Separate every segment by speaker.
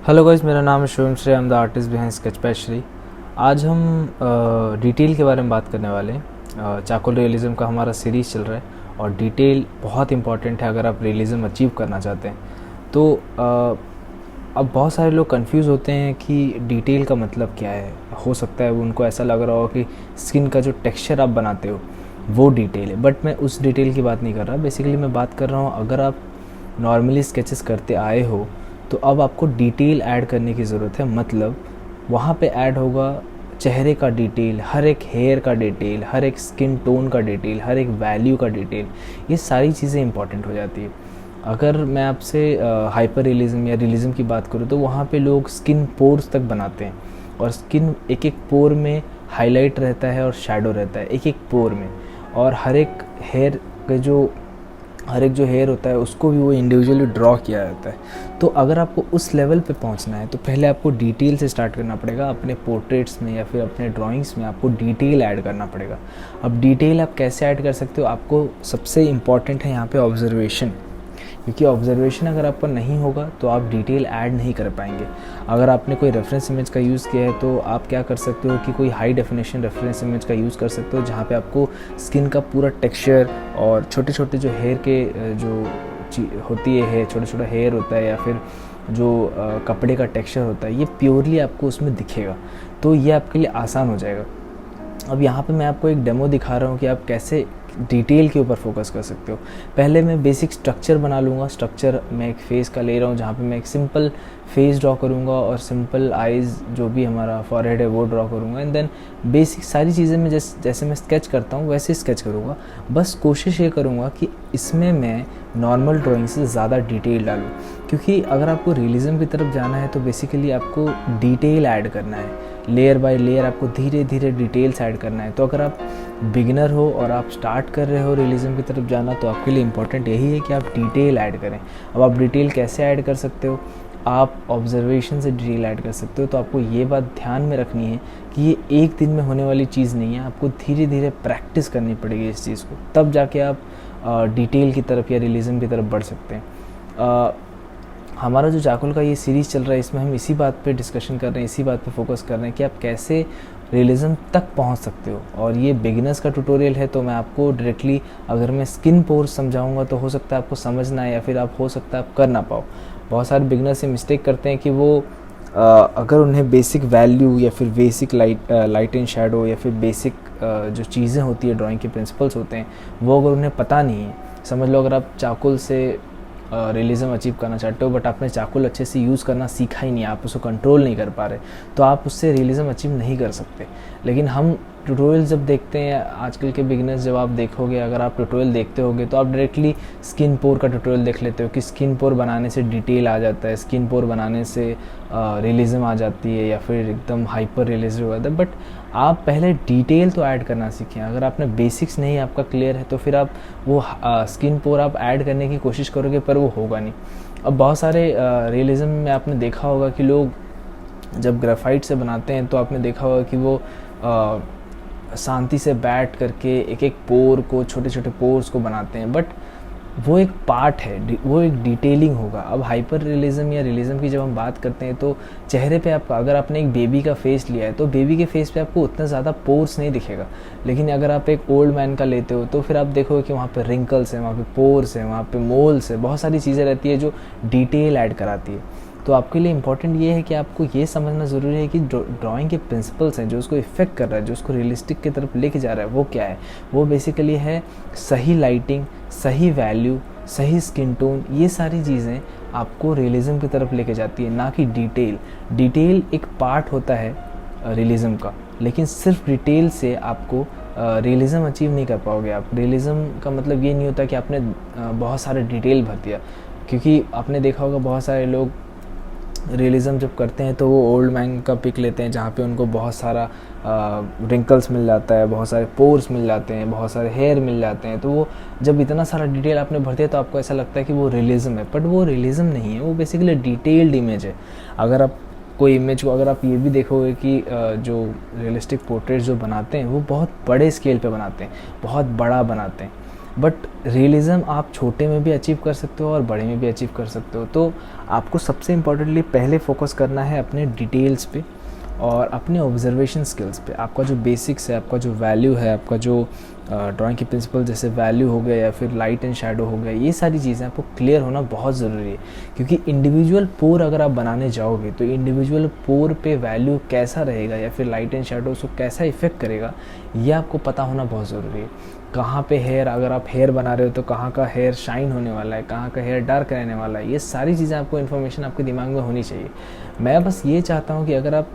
Speaker 1: Hello guys, मेरा नाम है Shubham Shri. I am the artist behind sketch patch Shri. आज हम डिटेल के बारे में बात करने वाले हैं। चारकोल रियलिज्म का हमारा सीरीज़ चल रहा है और डिटेल बहुत इंपॉर्टेंट है अगर आप रियलिज्म अचीव करना चाहते हैं। तो अब बहुत सारे लोग कंफ्यूज होते हैं कि डिटेल का मतलब क्या है। हो सकता है उनको ऐसा लग रहा हो कि स्किन का जो टेक्सचर आप बनाते हो वो डिटेल है, बट मैं उस डिटेल की बात नहीं कर रहा। बेसिकली मैं बात कर रहा हूँ, अगर आप नॉर्मली स्केचेस करते आए हो तो अब आपको डिटेल ऐड करने की ज़रूरत है। मतलब वहाँ पे ऐड होगा चेहरे का डिटेल, हर एक हेयर का डिटेल, हर एक स्किन टोन का डिटेल, हर एक वैल्यू का डिटेल। ये सारी चीज़ें इंपॉर्टेंट हो जाती है। अगर मैं आपसे हाइपर रियलिज्म या रियलिज्म की बात करूँ तो वहाँ पे लोग स्किन पोर्स तक बनाते हैं और स्किन एक एक पोर में हाईलाइट रहता है और शैडो रहता है एक एक पोर में, और हर एक जो हेयर होता है उसको भी वो इंडिविजुअली ड्रॉ किया जाता है। तो अगर आपको उस लेवल पे पहुंचना है तो पहले आपको डिटेल से स्टार्ट करना पड़ेगा। अपने पोर्ट्रेट्स में या फिर अपने ड्राइंग्स में आपको डिटेल ऐड करना पड़ेगा। अब डिटेल आप कैसे ऐड कर सकते हो? आपको सबसे इम्पॉर्टेंट है यहाँ पे ऑब्जर्वेशन, क्योंकि ऑब्जर्वेशन अगर आपका नहीं होगा तो आप डिटेल ऐड नहीं कर पाएंगे। अगर आपने कोई रेफरेंस इमेज का यूज़ किया है तो आप क्या कर सकते हो कि कोई हाई डेफिनेशन रेफरेंस इमेज का यूज़ कर सकते हो, जहाँ पे आपको स्किन का पूरा टेक्सचर और छोटे छोटे जो हेयर के होती है, छोटा छोटा हेयर होता है या फिर जो कपड़े का टेक्सचर होता है, ये प्योरली आपको उसमें दिखेगा। तो ये आपके लिए आसान हो जाएगा। अब यहाँ पे मैं आपको एक डेमो दिखा रहा हूँ कि आप कैसे डिटेल के ऊपर फोकस कर सकते हो। पहले मैं बेसिक स्ट्रक्चर बना लूँगा। स्ट्रक्चर मैं एक फेस का ले रहा हूँ, जहाँ पे मैं एक सिंपल फेस ड्रॉ करूँगा और सिंपल आइज़, जो भी हमारा फॉरहेड है वो ड्रॉ करूँगा। एंड देन बेसिक सारी चीज़ें मैं जैसे मैं स्केच करता हूँ वैसे स्केच करूँगा। बस कोशिश ये करूँगा कि इसमें मैं नॉर्मल ड्राइंग से ज़्यादा डिटेल डालूँ, क्योंकि अगर आपको रियलिज्म की तरफ जाना है तो बेसिकली आपको डिटेल ऐड करना है। लेयर बाय लेयर आपको धीरे धीरे डिटेल्स ऐड करना है। तो अगर आप बिगिनर हो और आप स्टार्ट कर रहे हो रियलिज्म की तरफ जाना, तो आपके लिए इम्पॉर्टेंट यही है कि आप डिटेल ऐड करें। अब आप डिटेल कैसे ऐड कर सकते हो? आप ऑब्जर्वेशन से डिटेल ऐड कर सकते हो। तो आपको ये बात ध्यान में रखनी है कि ये एक दिन में होने वाली चीज़ नहीं है। आपको धीरे धीरे प्रैक्टिस करनी पड़ेगी इस चीज़ को, तब जाके आप डिटेल की तरफ या रियलिज्म की तरफ बढ़ सकते हैं। हमारा जो चारकोल का ये सीरीज़ चल रहा है, इसमें हम इसी बात पे डिस्कशन कर रहे हैं, इसी बात पे फोकस कर रहे हैं कि आप कैसे रियलिज्म तक पहुंच सकते हो। और ये बिगिनर्स का ट्यूटोरियल है, तो मैं आपको डायरेक्टली अगर मैं स्किन पोर्स समझाऊंगा तो हो सकता है आपको समझ ना आए या फिर आप हो सकता है आप कर ना पाओ। बहुत सारे बिगिनर्स ये मिस्टेक करते हैं कि वो अगर उन्हें बेसिक वैल्यू या फिर बेसिक लाइट एंड शेडो या फिर बेसिक जो चीज़ें होती है, ड्राइंग के प्रिंसिपल्स होते हैं, वो अगर उन्हें पता नहीं है। समझ लो अगर आप चारकोल से रियलिज्म अचीव करना चाहते हो बट आपने चारकोल अच्छे से यूज़ करना सीखा ही नहीं, आप उसको कंट्रोल नहीं कर पा रहे, तो आप उससे रियलिज्म अचीव नहीं कर सकते। लेकिन हम ट्यूटोरियल जब देखते हैं, आजकल के बिगिनर्स जब आप देखोगे, अगर आप ट्यूटोरियल देखते होगे तो आप डायरेक्टली स्किन पोर का ट्यूटोरियल देख लेते हो कि स्किन पोर बनाने से डिटेल आ जाता है, स्किन पोर बनाने से रियलिज्म आ जाती है या फिर एकदम हाइपर रियलिज्म हो जाता है। बट आप पहले डिटेल तो ऐड करना सीखें। अगर आपने बेसिक्स नहीं आपका क्लियर है तो फिर आप वो स्किन पोर आप ऐड करने की कोशिश करोगे पर वो होगा नहीं। अब बहुत सारे रियलिज्म में आपने देखा होगा कि लोग जब ग्रेफाइट से बनाते हैं तो आपने देखा होगा कि वो शांति से बैठ करके एक एक पोर को, छोटे छोटे पोर्स को बनाते हैं, बट वो एक पार्ट है, वो एक डिटेलिंग होगा। अब हाइपर रियलिज्म या रियलिज्म की जब हम बात करते हैं तो चेहरे पे आपका, अगर आपने एक बेबी का फेस लिया है तो बेबी के फेस पे आपको उतना ज़्यादा पोर्स नहीं दिखेगा। लेकिन अगर आप एक ओल्ड मैन का लेते हो तो फिर आप देखोगे कि वहाँ पे रिंकल्स हैं, वहाँ पे पोर्स हैं, वहाँ पे मोल्स हैं, बहुत सारी चीज़ें रहती है जो डिटेल ऐड कराती है। तो आपके लिए इम्पॉर्टेंट ये है कि आपको ये समझना ज़रूरी है कि ड्राइंग के प्रिंसिपल्स हैं, जो उसको इफ़ेक्ट कर रहा है, जो उसको रियलिस्टिक की तरफ लेके जा रहा है, वो क्या है। वो बेसिकली है सही लाइटिंग, सही वैल्यू, सही स्किन टोन। ये सारी चीज़ें आपको रियलिज्म की तरफ लेके जाती है, ना कि डिटेल। डिटेल एक पार्ट होता है रियलिज्म का, लेकिन सिर्फ डिटेल से आपको रियलिज्म अचीव नहीं कर पाओगे आप। रियलिज्म का मतलब ये नहीं होता कि आपने बहुत सारे डिटेल भर दिया, क्योंकि आपने देखा होगा बहुत सारे लोग रियलिज्म जब करते हैं तो वो ओल्ड मैन का पिक लेते हैं जहाँ पे उनको बहुत सारा रिंकल्स मिल जाता है, बहुत सारे पोर्स मिल जाते हैं, बहुत सारे हेयर मिल जाते हैं। तो वो जब इतना सारा डिटेल आपने भर दिया तो आपको ऐसा लगता है कि वो रियलिज्म है, बट वो रियलिज्म नहीं है, वो बेसिकली डिटेल्ड इमेज है। अगर आप कोई इमेज को, अगर आप ये भी देखोगे कि जो रियलिस्टिक पोर्ट्रेट्स जो बनाते हैं वो बहुत बड़े स्केल पे बनाते हैं, बहुत बड़ा बनाते हैं। बट रियलिज़म आप छोटे में भी अचीव कर सकते हो और बड़े में भी अचीव कर सकते हो। तो आपको सबसे इम्पोर्टेंटली पहले फोकस करना है अपने डिटेल्स पे और अपने ऑब्जर्वेशन स्किल्स पे। आपका जो बेसिक्स है, आपका जो वैल्यू है, आपका जो ड्राइंग के प्रिंसिपल जैसे वैल्यू हो गया या फिर लाइट एंड शैडो हो गया, ये सारी चीज़ें आपको क्लियर होना बहुत ज़रूरी है। क्योंकि इंडिविजुअल पोर अगर आप बनाने जाओगे तो इंडिविजुअल पोर पे वैल्यू कैसा रहेगा या फिर लाइट एंड शैडो उसको कैसा इफेक्ट करेगा, ये आपको पता होना बहुत ज़रूरी है। कहाँ पे हेयर, अगर आप हेयर बना रहे हो तो कहाँ का हेयर शाइन होने वाला है, कहाँ का हेयर डार्क रहने वाला है, ये सारी चीज़ें आपको इन्फॉर्मेशन आपके दिमाग में होनी चाहिए। मैं बस ये चाहता हूँ कि अगर आप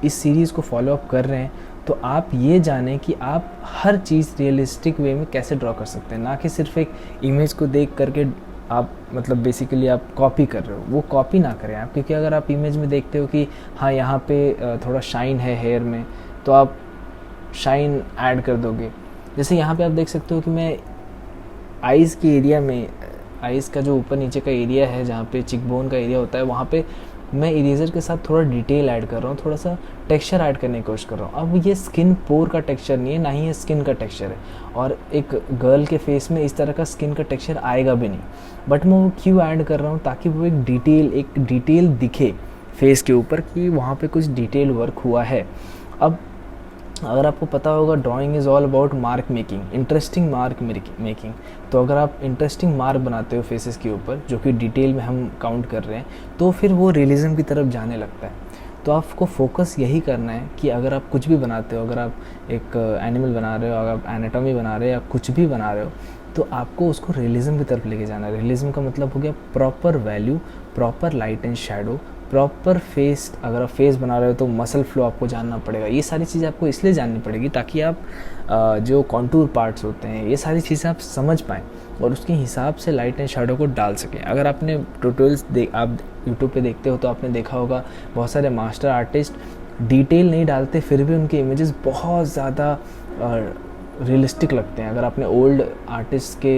Speaker 1: इस सीरीज़ को फॉलो अप कर रहे हैं तो आप ये जानें कि आप हर चीज़ रियलिस्टिक वे में कैसे ड्रॉ कर सकते हैं, ना कि सिर्फ एक इमेज को देख करके आप मतलब बेसिकली आप कॉपी कर रहे हो। वो कॉपी ना करें आप, क्योंकि अगर आप इमेज में देखते हो कि हाँ यहाँ पे थोड़ा शाइन है हेयर में, तो आप शाइन ऐड कर दोगे। जैसे यहाँ पे आप देख सकते हो कि मैं आइज़ के एरिया में, आइज़ का जो ऊपर नीचे का एरिया है जहाँ पे चिकबोन का एरिया होता है, वहाँ पे मैं इरेजर के साथ थोड़ा डिटेल ऐड कर रहा हूँ, थोड़ा सा टेक्सचर ऐड करने की कोशिश कर रहा हूँ। अब ये स्किन पोर का टेक्सचर नहीं है, ना ही ये स्किन का टेक्सचर है, और एक गर्ल के फेस में इस तरह का स्किन का टेक्सचर आएगा भी नहीं। बट मैं वो क्यों ऐड कर रहा हूँ, ताकि वो एक डिटेल दिखे फेस के ऊपर कि वहाँ पे कुछ डिटेल वर्क हुआ है। अब अगर आपको पता होगा drawing is all about mark making, interesting mark making. तो अगर आप इंटरेस्टिंग मार्क बनाते हो फेसेस के ऊपर, जो कि डिटेल में हम काउंट कर रहे हैं, तो फिर वो रियलिज़म की तरफ जाने लगता है। तो आपको फोकस यही करना है कि अगर आप कुछ भी बनाते हो, अगर आप एक एनिमल बना रहे हो, अगर आप एनाटॉमी बना रहे हो या कुछ भी बना रहे हो, तो आपको उसको रियलिज़म की तरफ लेके जाना है। रियलिज़म का मतलब हो गया proper value, proper light and shadow, proper face. अगर आप फेस बना रहे हो तो मसल फ्लो आपको जानना पड़ेगा। ये सारी चीज़ें आपको इसलिए जाननी पड़ेगी ताकि आप जो कॉन्टूर पार्ट्स होते हैं, ये सारी चीज़ें आप समझ पाएँ और उसके हिसाब से लाइट एंड शैडो को डाल सकें। अगर आपने ट्यूटोरियल्स आप यूट्यूब पे देखते हो तो आपने देखा होगा बहुत सारे मास्टर आर्टिस्ट डिटेल नहीं डालते, फिर भी उनके इमेजेस बहुत ज़्यादा रियलिस्टिक लगते हैं। अगर आपने ओल्ड आर्टिस्ट के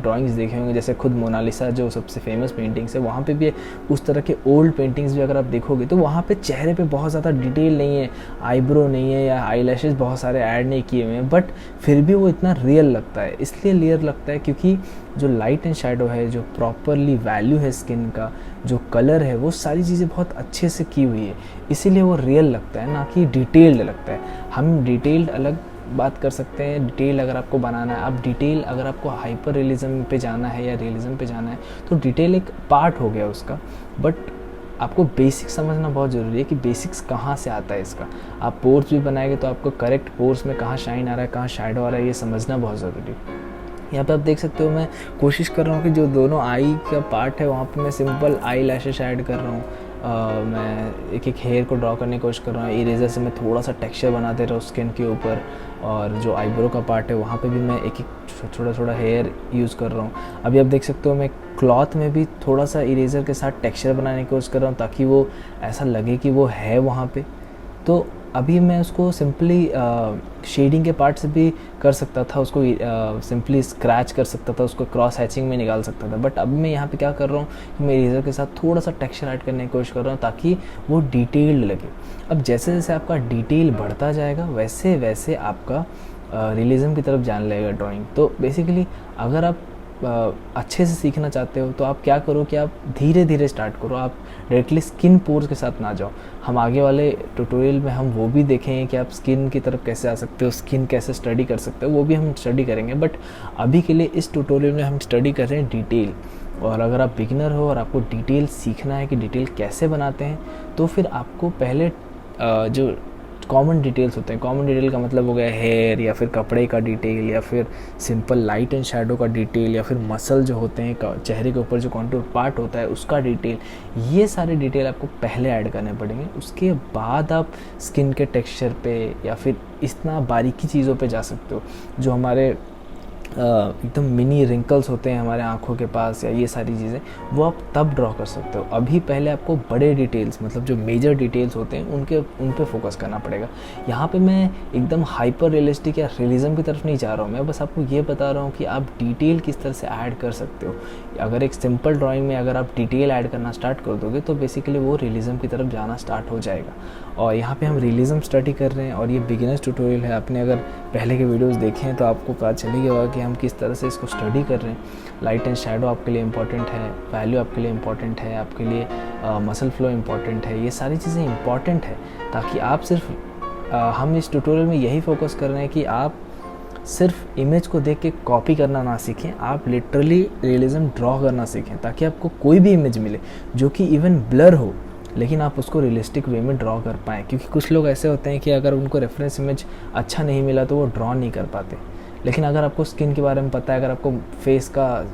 Speaker 1: ड्राइंग्स देखे होंगे, जैसे खुद मोनालिसा जो सबसे फेमस पेंटिंग्स है, वहाँ पे भी उस तरह के ओल्ड पेंटिंग्स भी अगर आप देखोगे तो वहाँ पे चेहरे पे बहुत ज़्यादा डिटेल नहीं है, आईब्रो नहीं है या आई लैशेज़ बहुत सारे ऐड नहीं किए हुए हैं, बट फिर भी वो इतना रियल लगता है। इसलिए रियल लगता है क्योंकि जो लाइट एंड शैडो है, जो प्रॉपरली वैल्यू है स्किन का, जो कलर है, वो सारी चीज़ें बहुत अच्छे से की हुई है, इसीलिए वो रियल लगता है, ना कि डिटेल्ड लगता है। हम डिटेल्ड अलग बात कर सकते हैं। डिटेल अगर आपको बनाना है, आप डिटेल अगर आपको हाइपर रियलिज्म पे जाना है या रियलिज्म पे जाना है, तो डिटेल एक पार्ट हो गया उसका, बट आपको बेसिक्स समझना बहुत ज़रूरी है कि बेसिक्स कहाँ से आता है इसका। आप पोर्स भी बनाएंगे तो आपको करेक्ट पोर्स में कहाँ शाइन आ रहा है, कहाँ शैडो आ रहा है, ये समझना बहुत ज़रूरी है। यहाँ पे आप देख सकते हो मैं कोशिश कर रहा हूँ कि जो दोनों आई का पार्ट है वहाँ पे मैं सिंपल आई लैशेस ऐड कर रहा हूँ। मैं एक हेयर को ड्रॉ करने की कोशिश कर रहा हूँ। इरेजर से मैं थोड़ा सा टेक्सचर बना दे रहा हूँ स्किन के ऊपर, और जो आईब्रो का पार्ट है वहाँ पे भी मैं एक छोटा हेयर यूज़ कर रहा हूँ। अभी आप देख सकते हो मैं क्लॉथ में भी थोड़ा सा इरेजर के साथ टेक्सचर बनाने की कोशिश कर रहा हूँ ताकि वो ऐसा लगे कि वो है वहाँ पे। तो अभी मैं उसको सिंपली शेडिंग के पार्ट से भी कर सकता था, उसको सिंपली स्क्रैच कर सकता था, उसको क्रॉस हैचिंग में निकाल सकता था, बट अब मैं यहाँ पे क्या कर रहा हूँ कि मैं इरेजर के साथ थोड़ा सा टेक्सचर ऐड करने की कोशिश कर रहा हूँ ताकि वो डिटेल्ड लगे। अब जैसे जैसे आपका डिटेल बढ़ता जाएगा वैसे वैसे आपका रियलिज्म की तरफ जाने लगेगा ड्राइंग। तो बेसिकली अगर आप अच्छे से सीखना चाहते हो तो आप क्या करो कि आप धीरे धीरे स्टार्ट करो, आप डायरेक्टली स्किन पोर्स के साथ ना जाओ। हम आगे वाले ट्यूटोरियल में हम वो भी देखेंगे कि आप स्किन की तरफ कैसे आ सकते हो, स्किन कैसे स्टडी कर सकते हो, वो भी हम स्टडी करेंगे। बट अभी के लिए इस ट्यूटोरियल में हम स्टडी कर रहे हैं डिटेल। और अगर आप बिगिनर हो और आपको डिटेल सीखना है कि डिटेल कैसे बनाते हैं, तो फिर आपको पहले जो कॉमन डिटेल्स होते हैं, कॉमन डिटेल का मतलब हो गया हेयर या फिर कपड़े का डिटेल या फिर सिंपल लाइट एंड शैडो का डिटेल या फिर मसल जो होते हैं चेहरे के ऊपर जो कॉन्टूर पार्ट होता है उसका डिटेल, ये सारे डिटेल आपको पहले ऐड करने पड़ेंगे। उसके बाद आप स्किन के टेक्सचर पे या फिर इतना बारीकी चीज़ों पे जा सकते हो जो हमारे एकदम मिनी रिंकल्स होते हैं हमारे आँखों के पास, या ये सारी चीज़ें वो आप तब ड्रॉ कर सकते हो। अभी पहले आपको बड़े डिटेल्स मतलब जो मेजर डिटेल्स होते हैं उन पे फोकस करना पड़ेगा। यहाँ पे मैं एकदम हाइपर रियलिस्टिक या रियलिज्म की तरफ नहीं जा रहा हूँ, मैं बस आपको ये बता रहा हूँ कि आप डिटेल किस तरह से ऐड कर सकते हो। अगर एक सिंपल ड्राइंग में अगर आप डिटेल ऐड करना स्टार्ट कर दोगे तो बेसिकली वो रियलिज्म की तरफ जाना स्टार्ट हो जाएगा। और यहाँ पे हम रियलिज्म स्टडी कर रहे हैं और ये बिगिनर्स ट्यूटोरियल है। आपने अगर पहले के वीडियोस देखे हैं तो आपको पता चलेगा कि कि हम किस तरह से इसको स्टडी कर रहे हैं। लाइट एंड शैडो आपके लिए इंपॉर्टेंट है, वैल्यू आपके लिए इंपॉर्टेंट है, आपके लिए मसल फ्लो इंपॉर्टेंट है, ये सारी चीज़ें इंपॉर्टेंट है ताकि आप सिर्फ हम इस ट्यूटोरियल में यही फोकस कर रहे हैं कि आप सिर्फ इमेज को देख के कॉपी करना ना सीखें, आप लिटरली रियलिज्म ड्रॉ करना सीखें ताकि आपको कोई भी इमेज मिले जो कि इवन ब्लर हो, लेकिन आप उसको रियलिस्टिक वे में ड्रॉ कर पाएँ। क्योंकि कुछ लोग ऐसे होते हैं कि अगर उनको रेफरेंस इमेज अच्छा नहीं मिला तो वो ड्रॉ नहीं कर पाते, लेकिन अगर आपको स्किन के बारे में पता है, अगर आपको फेस का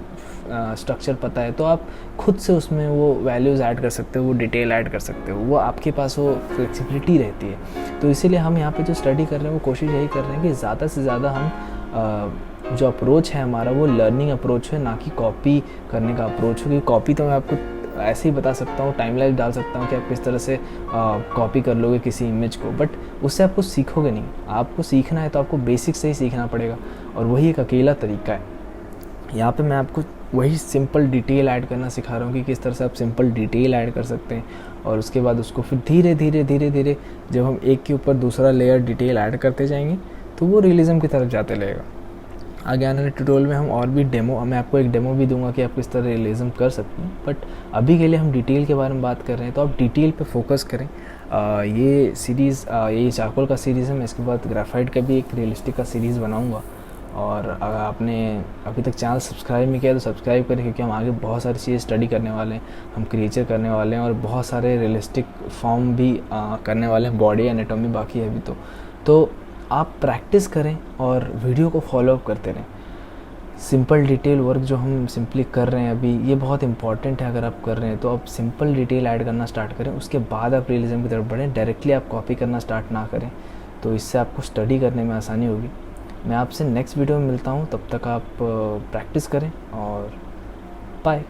Speaker 1: स्ट्रक्चर पता है, तो आप खुद से उसमें वो वैल्यूज़ ऐड कर सकते हो, वो डिटेल ऐड कर सकते हो, वो आपके पास वो फ्लेक्सिबिलिटी रहती है। तो इसीलिए हम यहाँ पे जो स्टडी कर रहे हैं वो कोशिश यही कर रहे हैं कि ज़्यादा से ज़्यादा हम जो अप्रोच है हमारा वो लर्निंग अप्रोच है, ना कि कॉपी करने का अप्रोच हो। क्योंकि कॉपी तो मैं आपको ऐसे ही बता सकता हूँ, टाइमलाइन डाल सकता हूँ कि आप किस तरह से कॉपी कर लोगे किसी इमेज को, बट उससे आपको सीखोगे नहीं। आपको सीखना है तो आपको बेसिक से ही सीखना पड़ेगा, और वही एक अकेला तरीका है। यहाँ पे मैं आपको वही सिंपल डिटेल ऐड करना सिखा रहा हूँ कि किस तरह से आप सिंपल डिटेल ऐड कर सकते हैं, और उसके बाद उसको फिर धीरे धीरे जब हम एक के ऊपर दूसरा लेयर डिटेल ऐड करते जाएंगे तो वो रियलिज्म की तरफ जाते रहेगा। आगे आने वाले ट्यूटोरियल में हम और भी मैं आपको एक डेमो भी दूंगा कि आप किस तरह रियलिज्म कर सकते हैं, बट अभी के लिए हम डिटेल के बारे में बात कर रहे हैं, तो आप डिटेल पे फोकस करें। ये सीरीज़ ये चारकोल का सीरीज़ है, मैं इसके बाद ग्राफाइट का भी एक रियलिस्टिक का सीरीज़ बनाऊंगा। और अगर आपने अभी तक चैनल सब्सक्राइब नहीं किया तो सब्सक्राइब करें, क्योंकि हम आगे बहुत सारी चीज़ें स्टडी करने वाले हैं, हम क्रिएचर करने वाले हैं, और बहुत सारे रियलिस्टिक फॉर्म भी करने वाले हैं, बॉडी एनाटॉमी बाकी है अभी तो आप प्रैक्टिस करें और वीडियो को फॉलो अप करते रहें। सिंपल डिटेल वर्क जो हम सिंपली कर रहे हैं अभी, ये बहुत इंपॉर्टेंट है। अगर आप कर रहे हैं तो आप सिंपल डिटेल ऐड करना स्टार्ट करें, उसके बाद आप रियलिज्म की तरफ बढ़ें। डायरेक्टली आप कॉपी करना स्टार्ट ना करें, तो इससे आपको स्टडी करने में आसानी होगी। मैं आपसे नेक्स्ट वीडियो में मिलता हूँ, तब तक आप प्रैक्टिस करें और बाय।